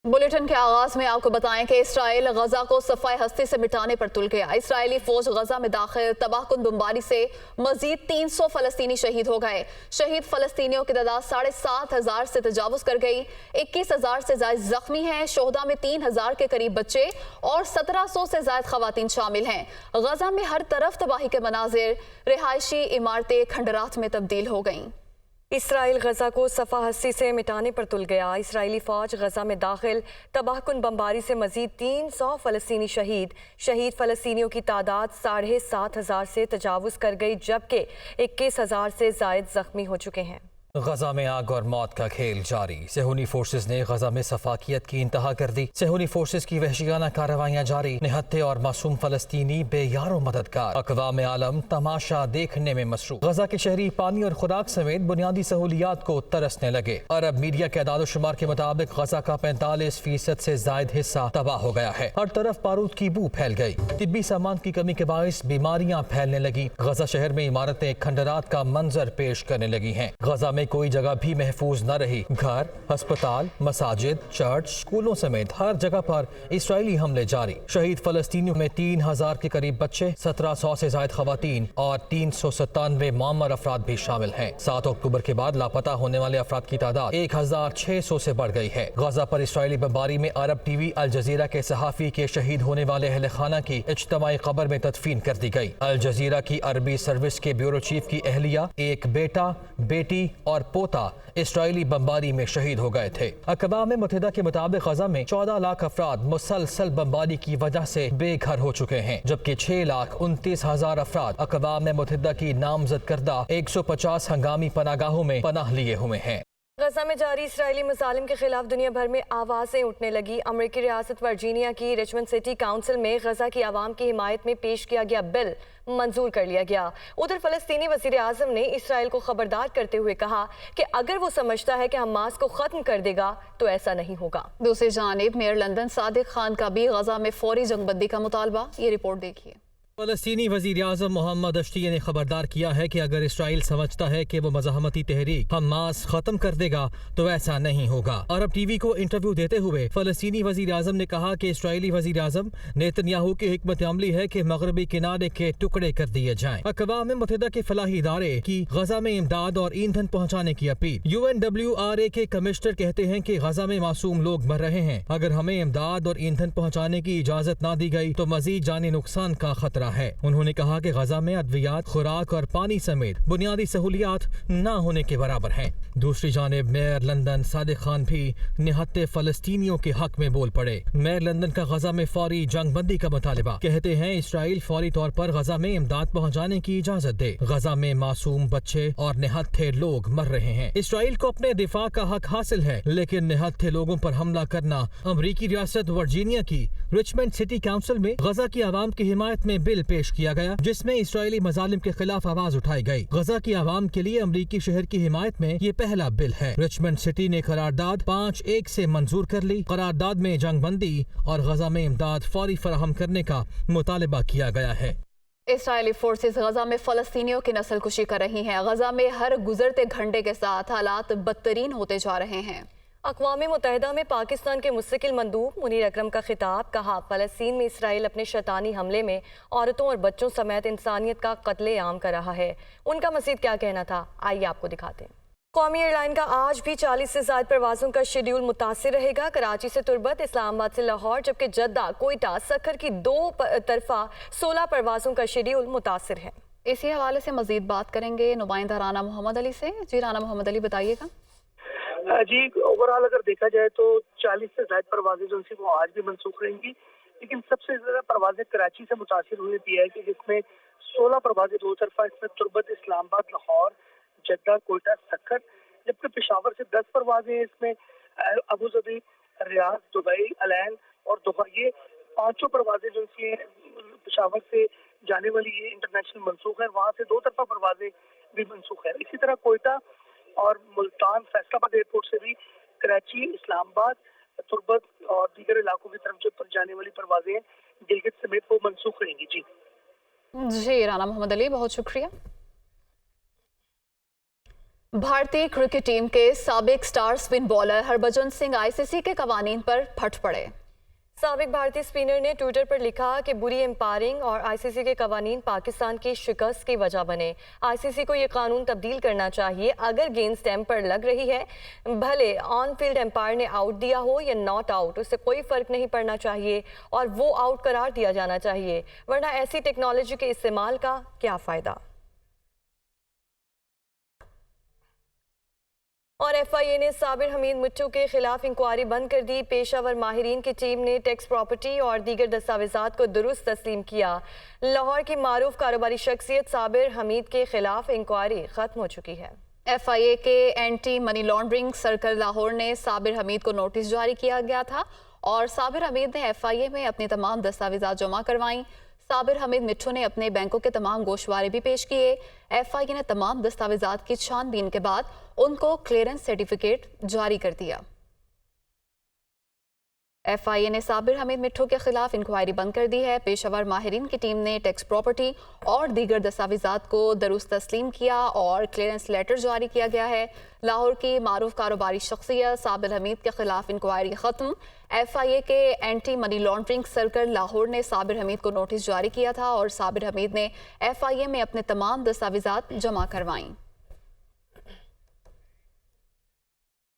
Bulletin के आगाज में आपको बताएं कि इसराइल गजा को सफाई हस्ती से मिटाने पर तुल गया। इसराइली फौज गजा में दाखिल तबाहकुन बमबारी से मजीद 300 फलस्तीनी शहीद हो गए। शहीद फलस्तीनियों की तादाद 7,500 से तजावुज कर गई। 21,000 से ज्यादा जख्मी हैं। शोहदा में 3,000 के करीब बच्चे और 1,700 से ज्यादा खवातीन शामिल हैं। गजा में हर तरफ तबाही के मनाजिर, रिहायशी इमारतें खंडरात में तब्दील हो गईं। इसराइल गजा को सफ़ा हस्ती से मिटाने पर तुल गया। इसराइली फ़ौज गजा में दाखिल तबाहकुन बमबारी से मजीद 300 फ़लस्तीनी शहीद फ़लस्तीनियों की तादाद 7,500 से तजावुज़ कर गई, जबकि 21,000 से ज़ायद ज़ख्मी हो चुके हैं। गजा में आग और मौत का खेल जारी। सेहूनी फोर्सेस ने गजा में सफाकियत की इंतहा कर दी। सेहूनी फोर्सेस की वहशियाना कार्रवाइयां जारी। निहत्थे और मासूम फलस्तीनी बेयारो मददगार। अक़वाम आलम तमाशा देखने में मसरूफ। गजा के शहरी पानी और खुराक समेत बुनियादी सहूलियात को तरसने लगे। अरब मीडिया के एदाद शुमार के मुताबिक गजा का 45% से जायद हिस्सा तबाह हो गया है। हर तरफ बारूद की बू फैल गई। तिब्बी सामान की कमी के बायस बीमारियां फैलने लगी। गजा शहर में इमारतें खंडरात का मंजर पेश करने लगी हैं। गजा में कोई जगह भी महफूज न रही। घर, अस्पताल, मसाजिद, चर्च, स्कूलों समेत हर जगह पर इसराइली हमले जारी। शहीद फलस्तीनियों में 3,000 के करीब बच्चे, 1,700 से ज्यादा खवातीन और 397 मुअम्मर अफराद भी शामिल हैं। 7 अक्टूबर के बाद लापता होने वाले अफराद की तादाद 1,600 से बढ़ गई है। गजा पर इसराइली बमबारी में अरब टीवी अल जजीरा के सहाफी के शहीद होने वाले अहले खाना की इज्तिमाई कब्र में तदफीन कर दी गई। अल जजीरा की अरबी सर्विस के ब्यूरो चीफ की अहलिया, एक बेटा, बेटी और पोता इसराइली बमबारी में शहीद हो गए थे। अक़वाम मुत्तहिदा के मुताबिक गजा में 14 लाख अफराद मुसलसल बमबारी की वजह से बेघर हो चुके हैं, जबकि 6,29,000 अफराद अक़वाम मुत्तहिदा की नामजद करदा 150 हंगामी पनागाहों में पनाह लिए हुए हैं। गजा में जारी इसराइली मज़ालिम के खिलाफ दुनिया भर में आवाज़ें उठने लगी। अमरीकी रियासत वर्जीनिया की रिचमंड सिटी काउंसिल में गजा की आवाम की हिमायत में पेश किया गया बिल मंजूर कर लिया गया। उधर फ़लस्तीनी वज़ीर आज़म ने इसराइल को खबरदार करते हुए कहा कि अगर वो समझता है कि हमास को ख़त्म कर देगा तो ऐसा नहीं होगा। दूसरी जानिब मेयर लंदन सादिक खान का भी गजा में फौरी जंगबंदी का मुतालबा। ये रिपोर्ट देखिए। फ़लस्तीनी वज़ीर आज़म मोहम्मद अश्तिया ने खबरदार किया है कि अगर इसराइल समझता है कि वो मज़ाहमती तहरीक हमास ख़त्म कर देगा तो ऐसा नहीं होगा। अरब टीवी को इंटरव्यू देते हुए फ़लस्तीनी वज़ीर आज़म ने कहा कि इसराइली वज़ीर आज़म नेतन्याहू की हिकमत अमली है कि मगरबी किनारे के टुकड़े कर दिए जाएं। अक़वाम मुत्तहिदा के फलाही इदारे की गजा में इमदाद और ईंधन पहुँचाने की अपील। UNWRA के कमिश्नर कहते हैं कि गजा में मासूम लोग मर रहे हैं। अगर हमें इमदाद और ईंधन पहुँचाने की इजाज़त न दी गई तो मज़ीद जानी नुकसान का खतरा है। उन्होंने कहा कि गजा में अद्वियात, खुराक और पानी समेत बुनियादी सहूलियात न होने के बराबर हैं। दूसरी जानिब मेयर लंदन सादिक खान भी निहत्थे फलस्तीनियों के हक में बोल पड़े। मेयर लंदन का गजा में फौरी जंगबंदी का मुतालिबा। कहते हैं इसराइल फौरी तौर पर गजा में इमदाद पहुँचाने की इजाजत दे। गजा में मासूम बच्चे और निहत्थे लोग मर रहे हैं। इसराइल को अपने दिफा का हक हासिल है, लेकिन निहत्थे लोगों पर हमला करना। अमरीकी रियासत वर्जीनिया की रिचमंड सिटी काउंसिल में गजा की आवाम की हिमायत में बिल पेश किया गया, जिसमें इसराइली मजालिम के खिलाफ आवाज उठाई गई। गजा की आवाम के लिए अमरीकी शहर की हिमायत में ये पहला बिल है। रिचमंड सिटी ने करारदाद 5-1 से मंजूर कर ली। करारदाद में जंगबंदी और गजा में इमदाद फौरी फराहम करने का मुतालिबा किया गया है। इसराइली फोर्सेस गजा में फलस्तीनियों की नस्ल कुशी कर रही हैं। गजा में हर गुजरते घंटे के साथ हालात बदतरीन होते जा रहे हैं। अक़वाम मुत्तहिदा में पाकिस्तान के मुस्तकिल मंदूब मुनीर अकरम का खिताब। कहा, फ़लस्तीन में इसराइल अपने शैतानी हमले में औरतों और बच्चों समेत इंसानियत का कत्ले आम कर रहा है। उनका मज़ीद क्या कहना था, आइए आपको दिखाते हैं। कौमी एयरलाइन का आज भी 40 से ज़्यादा परवाज़ों का शेड्यूल मुतासिर रहेगा। कराची से तुर्बत, इस्लामाबाद से लाहौर, जबकि जद्दा, कोयटा, सखर की 2 तरफा 16 परवाज़ों का शेड्यूल मुतासिर है। इसी हवाले से मज़ीद बात करेंगे नुमाइंदा राना मोहम्मद अली से। जी राना मोहम्मद अली, बताइएगा। जी, ओवरऑल अगर देखा जाए तो 40 से ज्यादा परवाजें जो वो आज भी मनसूख रहेंगी, लेकिन सबसे ज्यादा परवाजें कराची से मुतासिर हुई PI की, जिसमें 16 परवाजें 2 तरफा, इसमें तुर्बत, इस्लामाबाद, लाहौर, जद्दा, कोयटा, सखर, जबकि पेशावर से 10 परवाजें, इसमें Abu Dhabi, Riyadh, Dubai, Al Ain और दोहा, ये 5 परवाजें जो पेशावर से जाने वाली ये इंटरनेशनल मनसूख है। वहाँ से 2 तरफा परवाजें भी मनसूख है। इसी तरह कोयटा और मुल्तान, फैसलाबाद एयरपोर्ट से भी कराची, इस्लामाबाद, तुर्बत और दीगर इलाकों की तरफ जो पर जाने वाली परवाजें हैं गिलगित समेत वो मनसूख रहेंगी। जी राना मोहम्मद अली, बहुत शुक्रिया। भारतीय क्रिकेट टीम के साबिक star spin bowler Harbhajan Singh ICC के कवानीन पर फट पड़े। साबिक भारतीय स्पिनर ने ट्विटर पर लिखा कि बुरी एम्पायरिंग और आईसीसी के कवानीन पाकिस्तान की शिकस्त की वजह बने। आईसीसी को ये कानून तब्दील करना चाहिए। अगर गेंद स्टैम्प पर लग रही है, भले ऑन फील्ड एम्पायर ने आउट दिया हो या नॉट आउट, उससे कोई फर्क नहीं पड़ना चाहिए और वो आउट करार दिया जाना चाहिए, वरना ऐसी टेक्नोलॉजी के इस्तेमाल का क्या फ़ायदा। और एफआईए ने साबिर हमीद मिट्टू के खिलाफ इंक्वायरी बंद कर दी। पेशावर माहिरीन की टीम ने टैक्स प्रॉपर्टी और दीगर दस्तावेजात को दुरुस्त तस्लीम किया। लाहौर की मारूफ कारोबारी शख्सियत साबिर हमीद के खिलाफ इंक्वायरी खत्म हो चुकी है। एफआईए के anti money laundering circle Lahore ने साबिर हमीद को नोटिस जारी किया गया था और साबिर हमीद ने एफआईए में अपनी तमाम दस्तावेजात जमा करवाई। साबिर हमीद मिट्टू ने अपने बैंकों के तमाम गोशवारे भी पेश किए। एफआईए ने तमाम दस्तावेजात की छानबीन के बाद उनको क्लियरेंस सर्टिफिकेट जारी कर दिया। एफआईए ने साबिर हमीद मिट्टू के खिलाफ इंक्वायरी बंद कर दी है। पेशावर माहिरीन की टीम ने टैक्स प्रॉपर्टी और दीगर दस्तावेजात को दुरुस्त तस्लीम किया और क्लियरेंस लेटर जारी किया गया है। लाहौर की मारूफ कारोबारी शख्सियत साबिर हमीद के खिलाफ इंक्वायरी खत्म। एफआईए के anti money laundering circle Lahore ने साबिर हमीद को नोटिस जारी किया था और साबिर हमीद ने एफआईए में अपने तमाम दस्तावेजात जमा करवाईं।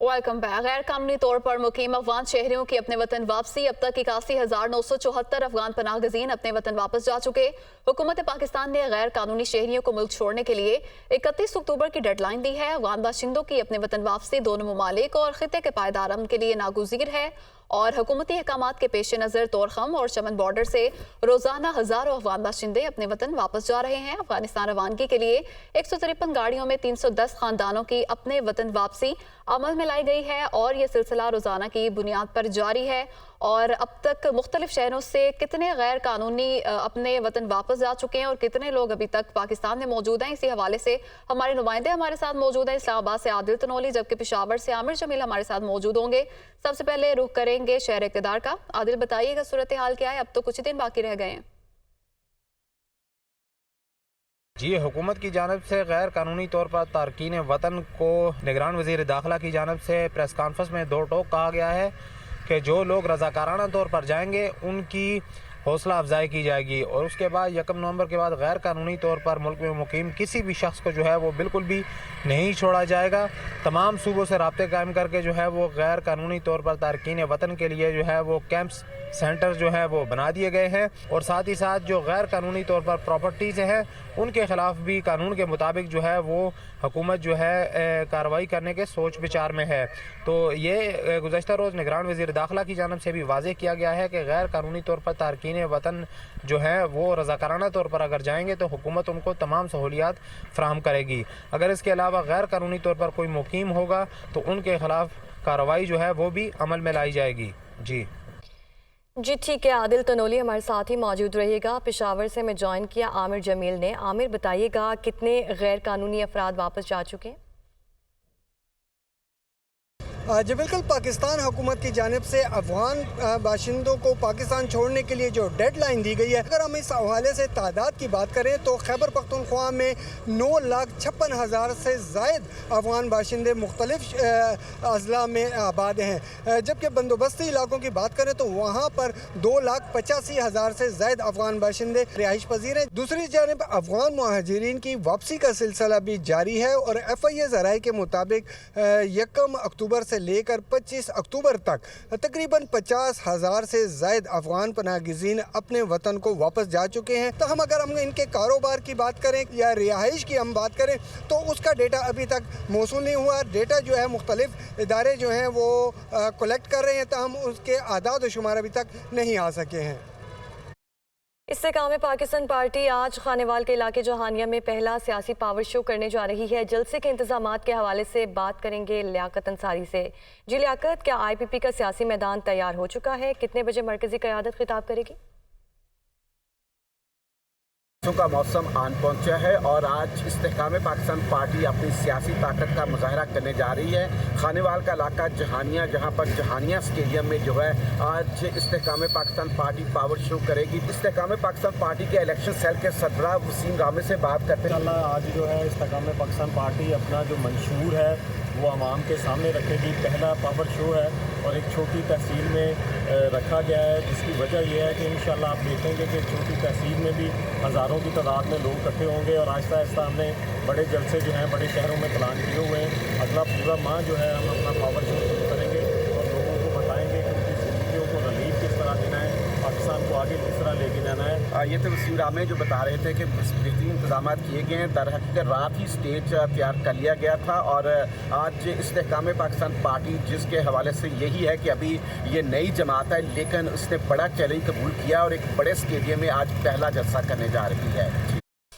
Welcome back. गैर कानूनी तौर पर मुकीम अफगान शहरियों की अपने वतन वापसी। अब तक 81,974 अफगान पनाह गजीन अपने वतन वापस जा चुके। हुकूमत पाकिस्तान ने गैर कानूनी शहरियों को मुल्क छोड़ने के लिए 31 अक्टूबर की डेडलाइन दी है। अफगान बाशिंदों की अपने वतन वापसी दोनों ममालिक और खिते के पायदार अमन के लिए नागुज़ीर है और हुकूमती अहकामात के पेश नज़र तोरखम और चमन बॉर्डर से रोजाना हज़ारों अफगान बाशिंदे अपने वतन वापस जा रहे हैं। अफगानिस्तान रवानगी के लिए 153 गाड़ियों में 310 खानदानों की अपने वतन वापसी अमल में लाई गई है और ये सिलसिला रोजाना की बुनियाद पर जारी है। और अब तक मुख्तलिफ शहरों से कितने गैर कानूनी अपने वतन वापस जा चुके हैं और कितने लोग अभी तक पाकिस्तान में मौजूद हैं, इसी हवाले से हमारे नुमाइंदे हमारे साथ मौजूद हैं। इस्लामाबाद से आदिल तनोली, जबकि पेशावर से आमिर जमील हमारे साथ मौजूद होंगे। सबसे पहले रुख करेंगे शहर इक़्तिदार का। आदिल, बताइएगा सूरत हाल क्या है? अब तो कुछ ही दिन बाकी रह गए हैं। जी, हुकूमत की जानब से गैर कानूनी तौर पर तारकीन वतन को निगरान वज़ीर दाखिला की जानब से प्रेस कॉन्फ्रेंस में दो टोक कहा गया है कि जो लोग रज़ाकाराना तौर पर जाएंगे उनकी हौसला अफजाई की जाएगी और उसके बाद 1 नवंबर के बाद गैर कानूनी तौर पर मुल्क में मुकीम किसी भी शख्स को जो है वो बिल्कुल भी नहीं छोड़ा जाएगा। तमाम सूबों से राब्ते कायम करके जो है वो गैर कानूनी तौर पर तारकीन वतन के लिए जो है वो कैंप्स सेंटर जो है वो बना दिए गए हैं और साथ ही साथ जो गैर कानूनी तौर पर प्रॉपर्टीज़ हैं उनके ख़िलाफ़ भी कानून के मुताबिक जो है वो हुकूमत जो है कार्रवाई करने के सोच विचार में है। तो ये गुज़श्ता रोज़ निगरान वज़ीर दाखिला की जानब से भी वाज़ेह किया गया है कि गैर कानूनी तौर पर तारकीन वतन जो है वो रज़ाकाराना तौर पर अगर जाएंगे तो हुकूमत उनको तमाम सहूलियात फ़राहम करेगी। अगर इसके अलावा गैर कानूनी तौर पर कोई मुकीम होगा तो उनके ख़िलाफ़ कार्रवाई जो है वो भी अमल में लाई जाएगी। जी ठीक है, आदिल तनोली हमारे साथ ही मौजूद रहिएगा। पेशावर से मैं ज्वाइन किया आमिर जमील ने। आमिर, बताइएगा कितने गैर कानूनी अफराद वापस जा चुके हैं? जी बिल्कुल, पाकिस्तान हुकूमत की जानिब से अफगान बाशिंदों को पाकिस्तान छोड़ने के लिए जो डेड लाइन दी गई है, अगर हम इस हवाले से तादाद की बात करें तो खैबर पख्तूनख्वा में 9,56,000 से ज़ायद अफगान बाशिंदे मुख्तलिफ अजला में आबाद हैं, जबकि बंदोबस्ती इलाकों की बात करें तो वहाँ पर 2,85,000 से ज़ायद अफगान बाशिंदे रिहाइश पजीर हैं। दूसरी जानिब अफगान मुहाजिरीन की वापसी का सिलसिला भी जारी है और FIA ज़राए के मुताबिक 1 अक्टूबर से लेकर 25 अक्टूबर तक तकरीबन 50,000 से ज़ायद अफगान पनाहगज़ीन अपने वतन को वापस जा चुके हैं। तो अगर हम इनके कारोबार की बात करें या रिहाइश की हम बात करें तो उसका डेटा अभी तक मौसूल नहीं हुआ। डेटा जो है मुख्तलिफ इदारे जो हैं वो कलेक्ट कर रहे हैं, तो हम उसके आदाद व शुमार अभी तक नहीं आ सके हैं। इससे काम है पाकिस्तान पार्टी आज खानेवाल के इलाके जहानिया में पहला सियासी पावर शो करने जा रही है। जलसे के इंतजामात के हवाले से बात करेंगे लियाकत अंसारी से। जी लियाकत, क्या IPP का सियासी मैदान तैयार हो चुका है? कितने बजे मरकजी क़यादत खिताब करेगी? का मौसम आन पहुंचा है और आज इस्तेहकाम पाकिस्तान पार्टी अपनी सियासी ताकत का मुजाहरा करने जा रही है। खानेवाल का इलाका जहानिया, जहां पर जहानिया स्टेडियम में जो है आज इस्तेहकाम पाकिस्तान पार्टी पावर शो करेगी। इस्तेहकाम पाकिस्तान पार्टी के इलेक्शन सेल के सरबराह वसीम रामे से बात करते हैं। आज जो है इस्तेहकाम पाकिस्तान पार्टी अपना जो मंशूर है वो आवाम के सामने रखेगी। पहला पावर शो है और एक छोटी तहसील में रखा गया है, जिसकी वजह यह है कि इंशाल्लाह आप देखेंगे कि छोटी तहसील में भी हज़ारों की तादाद में लोग इकट्ठे होंगे और आहिस्ता आहिस्ता हमने बड़े जलसे जो हैं बड़े शहरों में प्लान किए हुए हैं। अगला पूरा माह जो है हम अपना पावर शो शुरू करेंगे और लोगों को बताएंगे कि उनकी ज़िंदगियों को रिलीफ किस तरह देना है, पाकिस्तान को आगे किस तरह लेके जाना है। ये तो वसीम रामे जो बता रहे थे कि बेहतरीन इंतजाम किए गए हैं। दर हकीकत रात ही स्टेज तैयार कर लिया गया था और आज इस्तेहकाम पाकिस्तान पार्टी जिसके हवाले से यही है कि अभी ये नई जमात है, लेकिन उसने बड़ा चैलेंज कबूल किया और एक बड़े स्टेडियम में आज पहला जलसा करने जा रही है।